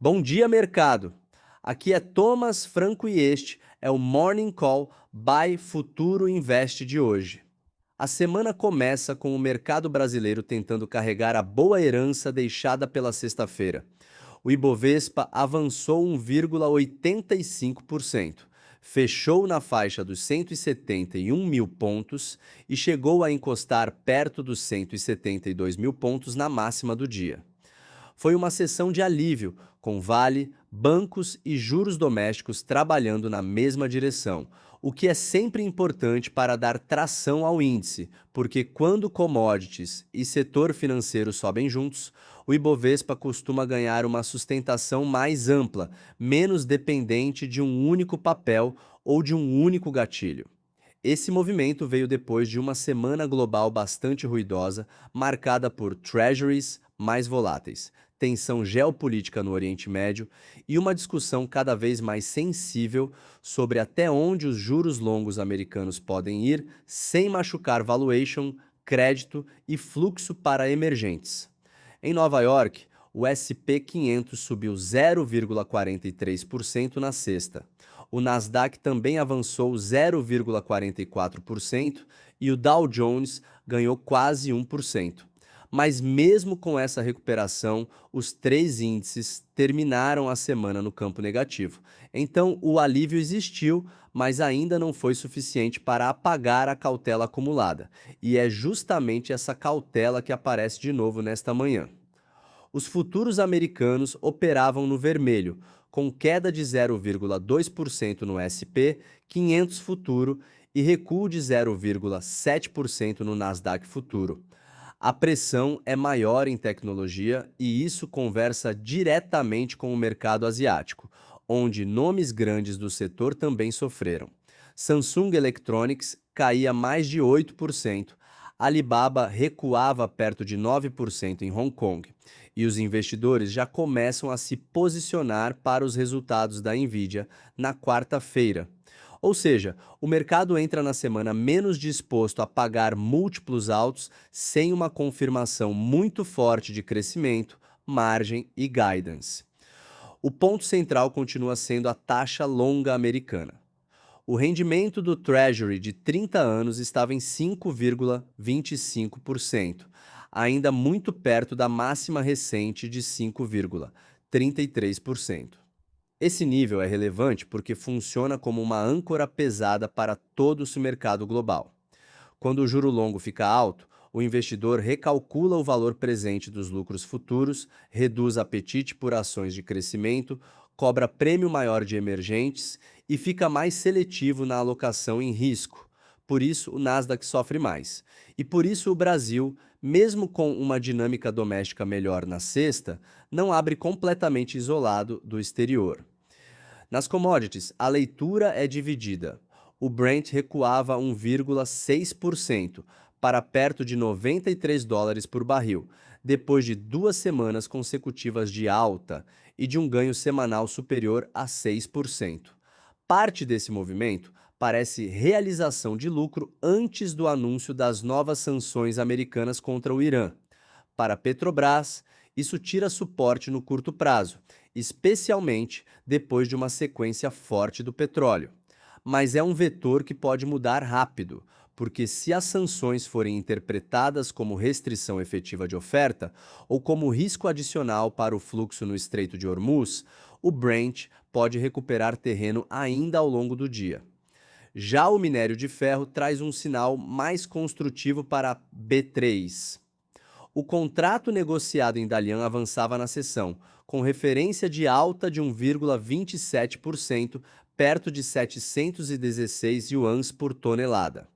Bom dia, mercado! Aqui é Thomas Franco e este é o Morning Call by Futuro Invest de hoje. A semana começa com o mercado brasileiro tentando carregar a boa herança deixada pela sexta-feira. O Ibovespa avançou 1,85%, fechou na faixa dos 171 mil pontos e chegou a encostar perto dos 172 mil pontos na máxima do dia. Foi uma sessão de alívio, com Vale, bancos e juros domésticos trabalhando na mesma direção, o que é sempre importante para dar tração ao índice, porque quando commodities e setor financeiro sobem juntos, o Ibovespa costuma ganhar uma sustentação mais ampla, menos dependente de um único papel ou de um único gatilho. Esse movimento veio depois de uma semana global bastante ruidosa, marcada por treasuries mais voláteis, tensão geopolítica no Oriente Médio e uma discussão cada vez mais sensível sobre até onde os juros longos americanos podem ir sem machucar valuation, crédito e fluxo para emergentes. Em Nova York, o S&P 500 subiu 0,43% na sexta. O Nasdaq também avançou 0,44% e o Dow Jones ganhou quase 1%. Mas mesmo com essa recuperação, os três índices terminaram a semana no campo negativo. Então, o alívio existiu, mas ainda não foi suficiente para apagar a cautela acumulada. E é justamente essa cautela que aparece de novo nesta manhã. Os futuros americanos operavam no vermelho, com queda de 0,2% no SP 500 futuro e recuo de 0,7% no Nasdaq futuro. A pressão é maior em tecnologia e isso conversa diretamente com o mercado asiático, onde nomes grandes do setor também sofreram. Samsung Electronics caía mais de 8%, Alibaba recuava perto de 9% em Hong Kong, e os investidores já começam a se posicionar para os resultados da Nvidia na quarta-feira. Ou seja, o mercado entra na semana menos disposto a pagar múltiplos altos sem uma confirmação muito forte de crescimento, margem e guidance. O ponto central continua sendo a taxa longa americana. O rendimento do Treasury de 30 anos estava em 5,25%, ainda muito perto da máxima recente de 5,33%. Esse nível é relevante porque funciona como uma âncora pesada para todo o mercado global. Quando o juro longo fica alto, o investidor recalcula o valor presente dos lucros futuros, reduz apetite por ações de crescimento, cobra prêmio maior de emergentes e fica mais seletivo na alocação em risco. Por isso, o Nasdaq sofre mais. E por isso, o Brasil, mesmo com uma dinâmica doméstica melhor na sexta, não abre completamente isolado do exterior. Nas commodities, a leitura é dividida. O Brent recuava 1,6% para perto de US$ 93 por barril, depois de 2 semanas consecutivas de alta e de um ganho semanal superior a 6%. Parte desse movimento parece realização de lucro antes do anúncio das novas sanções americanas contra o Irã. Para a Petrobras, isso tira suporte no curto prazo, especialmente depois de uma sequência forte do petróleo. Mas é um vetor que pode mudar rápido, porque se as sanções forem interpretadas como restrição efetiva de oferta ou como risco adicional para o fluxo no Estreito de Hormuz, o Brent pode recuperar terreno ainda ao longo do dia. Já o minério de ferro traz um sinal mais construtivo para a B3. O contrato negociado em Dalian avançava na sessão, com referência de alta de 1,27%, perto de 716 yuans por tonelada.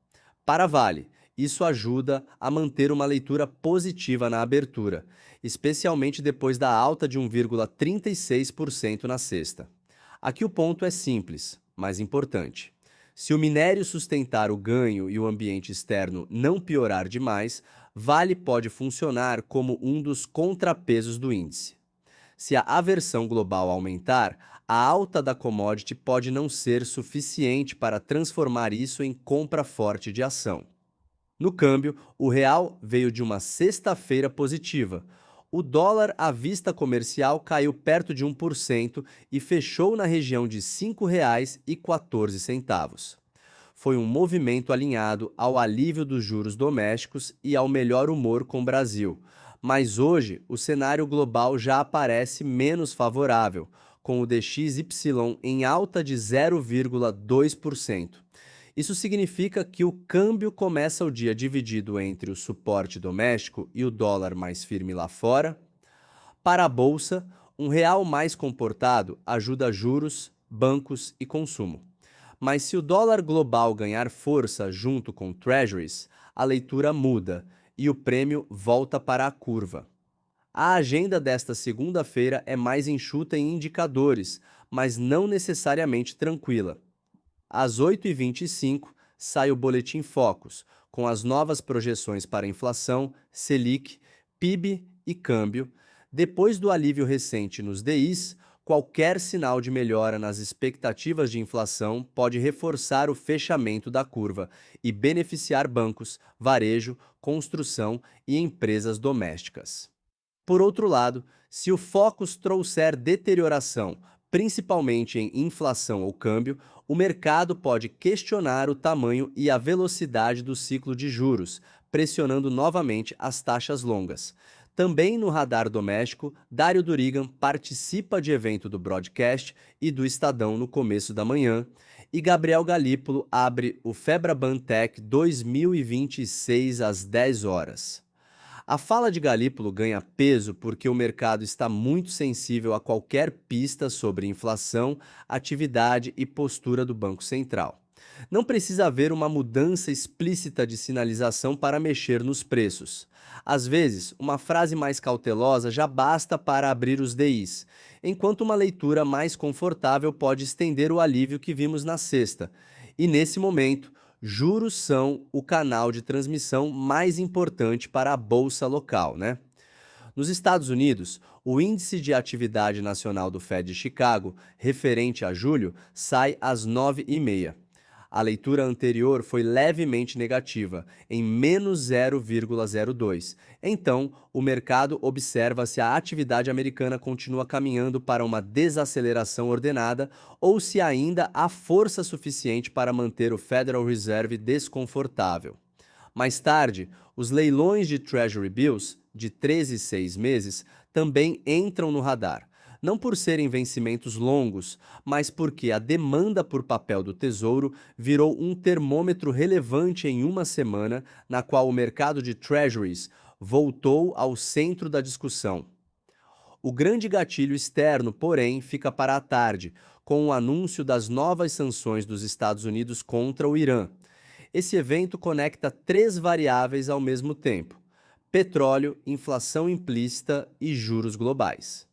Para Vale, isso ajuda a manter uma leitura positiva na abertura, especialmente depois da alta de 1,36% na sexta. Aqui o ponto é simples, mas importante. Se o minério sustentar o ganho e o ambiente externo não piorar demais, Vale pode funcionar como um dos contrapesos do índice. Se a aversão global aumentar, a alta da commodity pode não ser suficiente para transformar isso em compra forte de ação. No câmbio, o real veio de uma sexta-feira positiva. O dólar à vista comercial caiu perto de 1% e fechou na região de R$ 5,14. Foi um movimento alinhado ao alívio dos juros domésticos e ao melhor humor com o Brasil. Mas hoje, o cenário global já aparece menos favorável, com o DXY em alta de 0,2%. Isso significa que o câmbio começa o dia dividido entre o suporte doméstico e o dólar mais firme lá fora. Para a bolsa, um real mais comportado ajuda juros, bancos e consumo. Mas se o dólar global ganhar força junto com treasuries, a leitura muda e o prêmio volta para a curva. A agenda desta segunda-feira é mais enxuta em indicadores, mas não necessariamente tranquila. Às 8h25, sai o Boletim Focus, com as novas projeções para inflação, Selic, PIB e câmbio. Depois do alívio recente nos DIs, qualquer sinal de melhora nas expectativas de inflação pode reforçar o fechamento da curva e beneficiar bancos, varejo, construção e empresas domésticas. Por outro lado, se o Focus trouxer deterioração, principalmente em inflação ou câmbio, o mercado pode questionar o tamanho e a velocidade do ciclo de juros, pressionando novamente as taxas longas. Também no radar doméstico, Dário Durigan participa de evento do Broadcast e do Estadão no começo da manhã, e Gabriel Galípolo abre o Febraban Tech 2026 às 10 horas. A fala de Galípolo ganha peso porque o mercado está muito sensível a qualquer pista sobre inflação, atividade e postura do Banco Central. Não precisa haver uma mudança explícita de sinalização para mexer nos preços. Às vezes, uma frase mais cautelosa já basta para abrir os DIs, enquanto uma leitura mais confortável pode estender o alívio que vimos na sexta. E nesse momento, juros são o canal de transmissão mais importante para a bolsa local, né? Nos Estados Unidos, o Índice de Atividade Nacional do Fed de Chicago, referente a julho, sai às 9h30. A leitura anterior foi levemente negativa, em menos 0,02. Então, o mercado observa se a atividade americana continua caminhando para uma desaceleração ordenada ou se ainda há força suficiente para manter o Federal Reserve desconfortável. Mais tarde, os leilões de Treasury Bills, de 13 e 6 meses, também entram no radar. Não por serem vencimentos longos, mas porque a demanda por papel do Tesouro virou um termômetro relevante em uma semana, na qual o mercado de treasuries voltou ao centro da discussão. O grande gatilho externo, porém, fica para a tarde, com o anúncio das novas sanções dos Estados Unidos contra o Irã. Esse evento conecta 3 variáveis ao mesmo tempo: petróleo, inflação implícita e juros globais.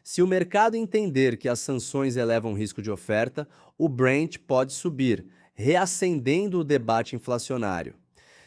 Se o mercado entender que as sanções elevam o risco de oferta, o Brent pode subir, reacendendo o debate inflacionário.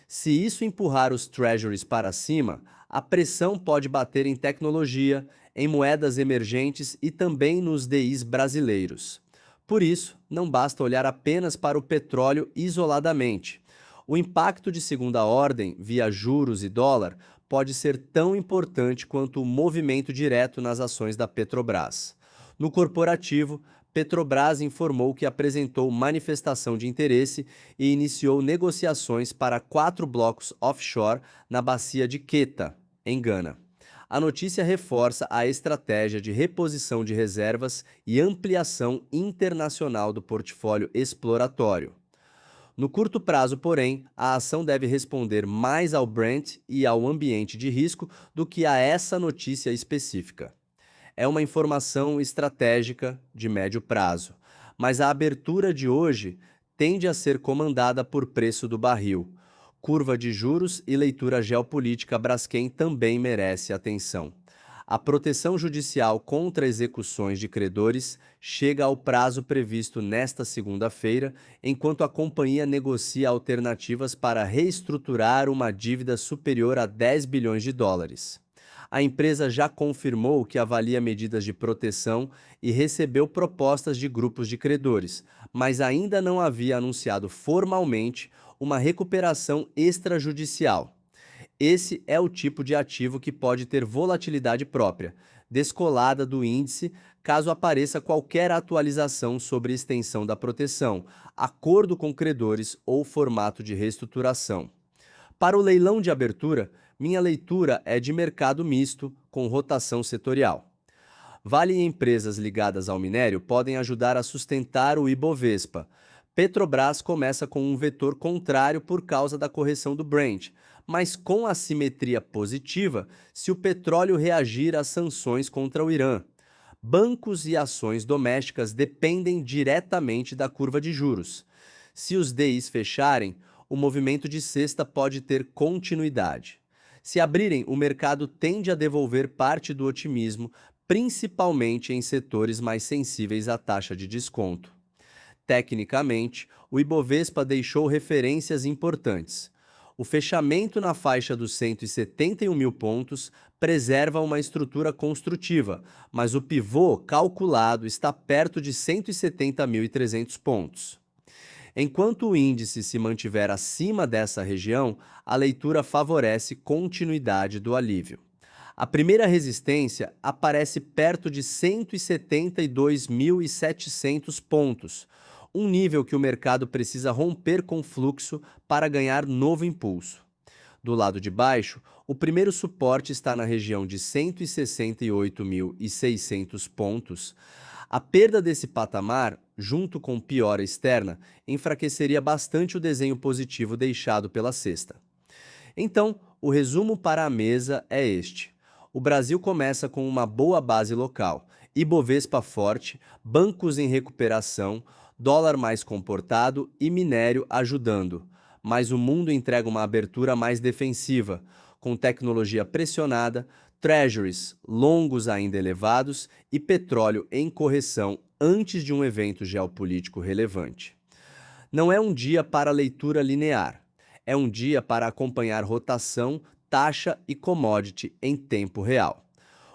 Se isso empurrar os treasuries para cima, a pressão pode bater em tecnologia, em moedas emergentes e também nos DIs brasileiros. Por isso, não basta olhar apenas para o petróleo isoladamente. O impacto de segunda ordem, via juros e dólar, pode ser tão importante quanto o movimento direto nas ações da Petrobras. No corporativo, Petrobras informou que apresentou manifestação de interesse e iniciou negociações para 4 blocos offshore na bacia de Quetta, em Gana. A notícia reforça a estratégia de reposição de reservas e ampliação internacional do portfólio exploratório. No curto prazo, porém, a ação deve responder mais ao Brent e ao ambiente de risco do que a essa notícia específica. É uma informação estratégica de médio prazo, mas a abertura de hoje tende a ser comandada por preço do barril. Curva de juros e leitura geopolítica Braskem também merece atenção. A proteção judicial contra execuções de credores chega ao prazo previsto nesta segunda-feira, enquanto a companhia negocia alternativas para reestruturar uma dívida superior a 10 bilhões de dólares. A empresa já confirmou que avalia medidas de proteção e recebeu propostas de grupos de credores, mas ainda não havia anunciado formalmente uma recuperação extrajudicial. Esse é o tipo de ativo que pode ter volatilidade própria, descolada do índice, caso apareça qualquer atualização sobre extensão da proteção, acordo com credores ou formato de reestruturação. Para o leilão de abertura, minha leitura é de mercado misto, com rotação setorial. Vale e empresas ligadas ao minério podem ajudar a sustentar o Ibovespa. Petrobras começa com um vetor contrário por causa da correção do Brent, mas com assimetria positiva se o petróleo reagir às sanções contra o Irã. Bancos e ações domésticas dependem diretamente da curva de juros. Se os DIs fecharem, o movimento de cesta pode ter continuidade. Se abrirem, o mercado tende a devolver parte do otimismo, principalmente em setores mais sensíveis à taxa de desconto. Tecnicamente, o Ibovespa deixou referências importantes. O fechamento na faixa dos 171 mil pontos preserva uma estrutura construtiva, mas o pivô calculado está perto de 170.300 pontos. Enquanto o índice se mantiver acima dessa região, a leitura favorece continuidade do alívio. A primeira resistência aparece perto de 172.700 pontos, um nível que o mercado precisa romper com fluxo para ganhar novo impulso. Do lado de baixo, o primeiro suporte está na região de 168.600 pontos. A perda desse patamar, junto com piora externa, enfraqueceria bastante o desenho positivo deixado pela cesta. Então, o resumo para a mesa é este. O Brasil começa com uma boa base local, Ibovespa forte, bancos em recuperação, dólar mais comportado e minério ajudando. Mas o mundo entrega uma abertura mais defensiva, com tecnologia pressionada, treasuries longos ainda elevados e petróleo em correção antes de um evento geopolítico relevante. Não é um dia para leitura linear, é um dia para acompanhar rotação, taxa e commodity em tempo real.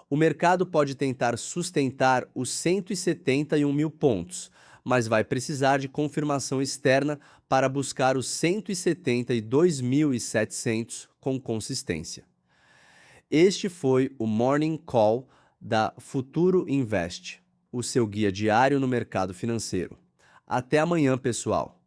O mercado pode tentar sustentar os 171 mil pontos, mas vai precisar de confirmação externa para buscar os 172.700 com consistência. Este foi o Morning Call da Futuro Invest, o seu guia diário no mercado financeiro. Até amanhã, pessoal!